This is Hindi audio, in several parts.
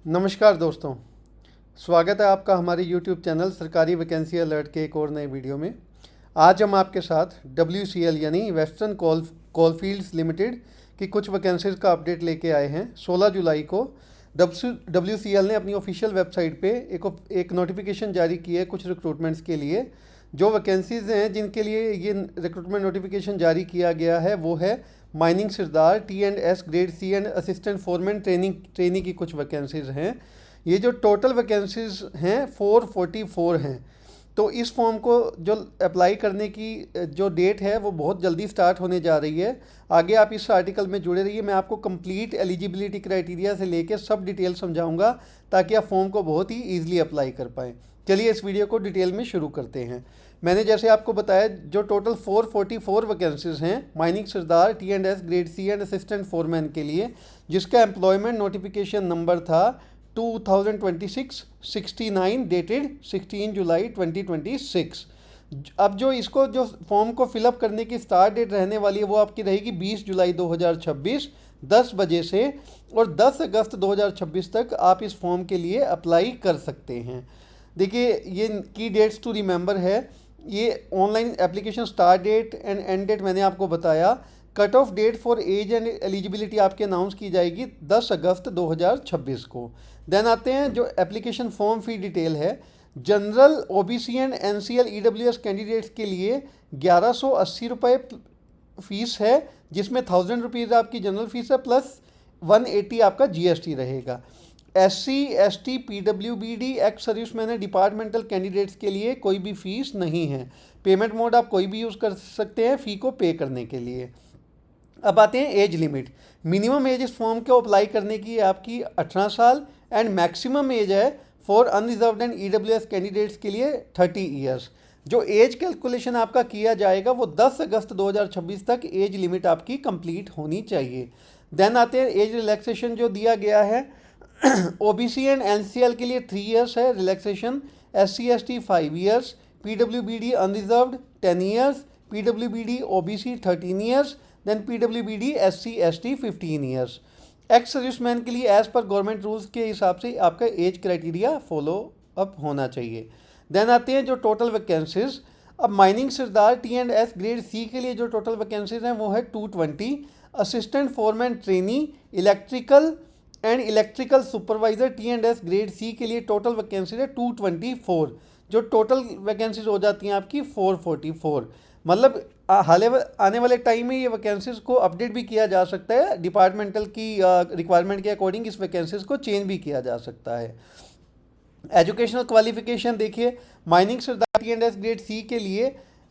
नमस्कार दोस्तों, स्वागत है आपका हमारे YouTube चैनल सरकारी वैकेंसी अलर्ट के एक और नए वीडियो में। आज हम आपके साथ WCL यानी वेस्टर्न कोलफील्ड्स लिमिटेड की कुछ वैकेंसीज़ का अपडेट लेके आए हैं। 16 जुलाई को WCL ने अपनी ऑफिशियल वेबसाइट पे एक नोटिफिकेशन जारी की है कुछ रिक्रूटमेंट्स के लिए। जो वैकेंसीज़ हैं जिनके लिए ये रिक्रूटमेंट नोटिफिकेशन जारी किया गया है वो है mining sardar T&S grade C and assistant foreman trainee की कुछ वैकेंसीज़ हैं। ये जो टोटल वैकेंसीज़ हैं 444 हैं। तो इस फॉर्म को जो अप्लाई करने की जो डेट है वो बहुत जल्दी स्टार्ट होने जा रही है। आगे आप इस आर्टिकल में जुड़े रहिए, मैं आपको कंप्लीट एलिजिबिलिटी क्राइटेरिया से लेकर सब डिटेल समझाऊंगा ताकि आप फॉर्म को बहुत ही ईजिली अप्लाई कर पाएँ। चलिए इस वीडियो को डिटेल में शुरू करते हैं। मैंने जैसे आपको बताया जो टोटल 444 वैकेंसीज़ हैं mining sardar T&S grade C and assistant foreman के लिए, जिसका एम्प्लॉयमेंट नोटिफिकेशन नंबर था 2026-69 डेटेड 16 जुलाई 2026। अब जो फॉर्म को फिलअप करने की स्टार्ट डेट रहने वाली है वो आपकी रहेगी 20 जुलाई 2026 10 बजे से, और 10 अगस्त 2026 तक आप इस फॉर्म के लिए अप्लाई कर सकते हैं। देखिए ये की डेट्स टू रिमेंबर है। ये online application start date and end date मैंने आपको बताया। Cut off date for age and eligibility आपके अनाउंस की जाएगी 10 अगस्त 2026 को। देन आते हैं जो एप्लीकेशन फॉर्म फी डिटेल है। General OBC and NCL EWS candidates के लिए 1180 रुपये फ़ीस है, जिसमें 1000 रुपीज़ आपकी जनरल फ़ीस है प्लस 180 आपका GST रहेगा। SC ST PWBD ex serviceman departmental candidates के लिए कोई भी फ़ीस नहीं है। पेमेंट मोड आप कोई भी यूज़ कर सकते हैं फ़ी को पे करने के लिए। अब आते हैं एज लिमिट। मिनिमम एज इस फॉर्म को अप्लाई करने की आपकी 18 साल एंड मैक्सिमम एज है for unreserved and EWS candidates के लिए 30 ईयर्स। जो एज कैलकुलेशन आपका किया जाएगा वो 10 अगस्त 2026 तक एज लिमिट आपकी कंप्लीट होनी चाहिए। देन आते हैं एज रिलैक्सेशन जो दिया गया है। OBC एंड NCL के लिए 3 ईयर्स है relaxation, SC ST 5 years, PWBD unreserved 10 years, PWBD OBC 13 years, then PWBD SC ST 15 years. Ex serviceman के लिए एज पर गवर्नमेंट रूल्स के हिसाब से आपका एज क्राइटेरिया फॉलो अप होना चाहिए। देन आते हैं जो टोटल वैकेंसीज। अब mining sardar T&S grade C के लिए जो टोटल वैकेंसीज हैं वो है 220। Assistant foreman trainee electrical and electrical supervisor T&S grade C के लिए टोटल वैकेंसीज है 224। जो टोटल वैकेंसीज हो जाती हैं आपकी 444। मतलब आने वाले टाइम में ये वैकेंसीज को अपडेट भी किया जा सकता है, डिपार्टमेंटल की रिक्वायरमेंट के अकॉर्डिंग इस वैकेंसीज को चेंज भी किया जा सकता है। एजुकेशनल क्वालिफिकेशन देखिए, mining sardar T&S grade C के लिए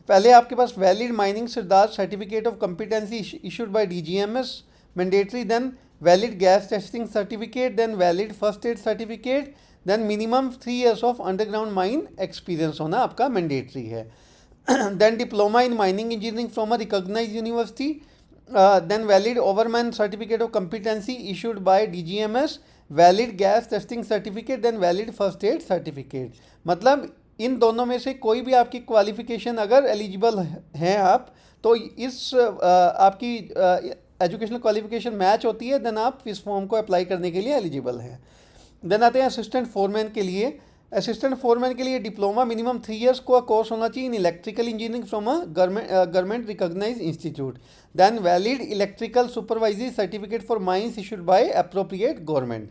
पहले आपके पास valid mining sardar certificate of competency issued by DGMS mandatory, then valid gas testing certificate, then valid first aid certificate, then minimum 3 years of underground mine experience होना आपका मैंडेटरी है। Then diploma in mining engineering from a recognised university, then valid overman certificate of competency issued by DGMS, valid gas testing certificate, then valid first aid certificate. मतलब इन दोनों में से कोई भी आपकी क्वालिफिकेशन अगर एलिजिबल हैं आप, तो इस आपकी एजुकेशनल क्वालिफिकेशन मैच होती है, देन आप इस फॉर्म को अप्लाई करने के लिए एलिजिबल हैं। देन आते हैं असिस्टेंट फोरमैन के लिए। असिस्टेंट फोरमैन के लिए डिप्लोमा मिनिमम 3 ईयर्स का कोर्स होना चाहिए in electrical engineering from a government recognise institute, then valid electrical supervisory certificate for mines issued by appropriate government.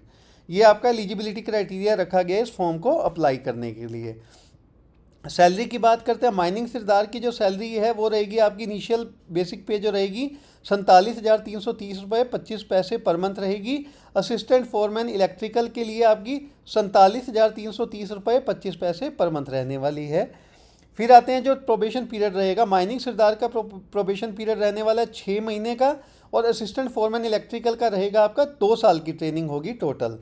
ये आपका एलिजिबिलिटी क्राइटेरिया रखा गया है इस फॉर्म को अप्लाई करने के लिए। सैलरी की बात करते हैं। माइनिंग सरदार की जो सैलरी है वो रहेगी आपकी इनिशियल बेसिक पे जो रहेगी 47,330 रुपये 25 पैसे पर मंथ रहेगी। असिस्टेंट फोरमैन इलेक्ट्रिकल के लिए आपकी 47,330 रुपये 25 पैसे पर मंथ रहने वाली है। फिर आते हैं जो प्रोबेशन पीरियड रहेगा। माइनिंग सरदार का प्रोबेशन पीरियड रहने वाला है 6 महीने का, और असिस्टेंट फोरमैन इलेक्ट्रिकल का रहेगा आपका 2 साल की ट्रेनिंग होगी टोटल।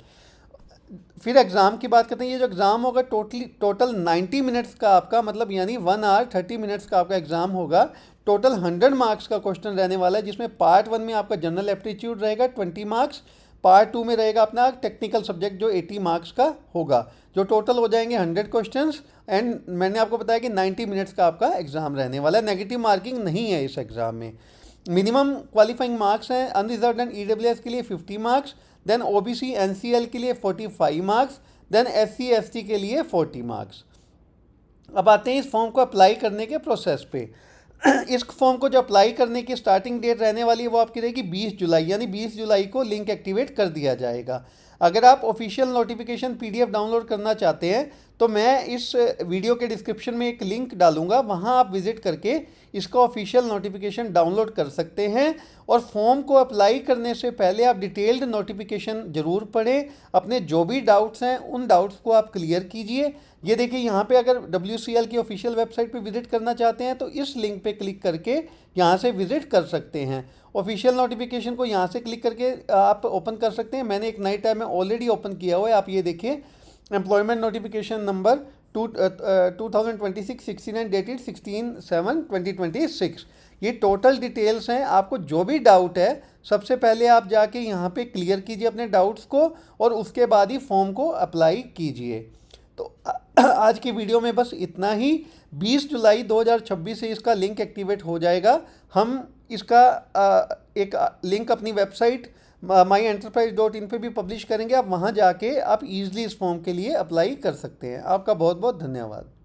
फिर एग्ज़ाम की बात करते हैं। ये जो एग्ज़ाम होगा टोटल 90 मिनट्स का आपका, मतलब यानी 1 आवर 30 मिनट्स का आपका एग्ज़ाम होगा। टोटल 100 मार्क्स का क्वेश्चन रहने वाला है, जिसमें पार्ट 1 में आपका जनरल एप्टीट्यूड रहेगा 20 मार्क्स, पार्ट 2 में रहेगा अपना टेक्निकल सब्जेक्ट जो 80 मार्क्स का होगा, जो टोटल हो जाएंगे 100 क्वेश्चंस। एंड मैंने आपको बताया कि 90 मिनट्स का आपका एग्ज़ाम रहने वाला है। नेगेटिव मार्किंग नहीं है इस एग्ज़ाम में। मिनिमम क्वालिफाइंग मार्क्स हैं अनरिजर्व्ड एंड EWS के लिए 50 मार्क्स, देन ओबीसी एनसीएल के लिए 45 मार्क्स, देन एससी एसटी के लिए 40 मार्क्स। अब आते हैं इस फॉर्म को अप्लाई करने के प्रोसेस पे। इस फॉर्म को जो अप्लाई करने की स्टार्टिंग डेट रहने वाली है वो आपकी रहेगी 20 जुलाई, यानी 20 जुलाई को लिंक एक्टिवेट कर दिया जाएगा। अगर आप ऑफिशियल नोटिफिकेशन पीडीएफ डाउनलोड करना चाहते हैं तो मैं इस वीडियो के डिस्क्रिप्शन में एक लिंक डालूंगा, वहां आप विजिट करके इसका ऑफिशियल नोटिफिकेशन डाउनलोड कर सकते हैं। और फॉर्म को अप्लाई करने से पहले आप डिटेल्ड नोटिफिकेशन ज़रूर पढ़ें, अपने जो भी डाउट्स हैं उन डाउट्स को आप क्लियर कीजिए। ये देखिए यहाँ पे अगर WCL की ऑफिशियल वेबसाइट पे विजिट करना चाहते हैं तो इस लिंक पे क्लिक करके यहाँ से विजिट कर सकते हैं। ऑफिशियल नोटिफिकेशन को यहाँ से क्लिक करके आप ओपन कर सकते हैं। मैंने एक नई टैब में ऑलरेडी ओपन किया हुआ है, आप ये देखिए, एम्प्लॉयमेंट नोटिफिकेशन नंबर 2026-69 डेटेड 16/7/2026। ये टोटल डिटेल्स हैं। आपको जो भी डाउट है सबसे पहले आप जाके यहाँ पे क्लियर कीजिए अपने डाउट्स को और उसके बाद ही फॉर्म को अप्लाई कीजिए। तो आज की वीडियो में बस इतना ही। 20 जुलाई 2026 से इसका लिंक एक्टिवेट हो जाएगा। हम इसका एक लिंक अपनी वेबसाइट myenterprise.in पे भी पब्लिश करेंगे। आप वहाँ जाके आप ईजिली इस फॉर्म के लिए अप्लाई कर सकते हैं। आपका बहुत बहुत धन्यवाद।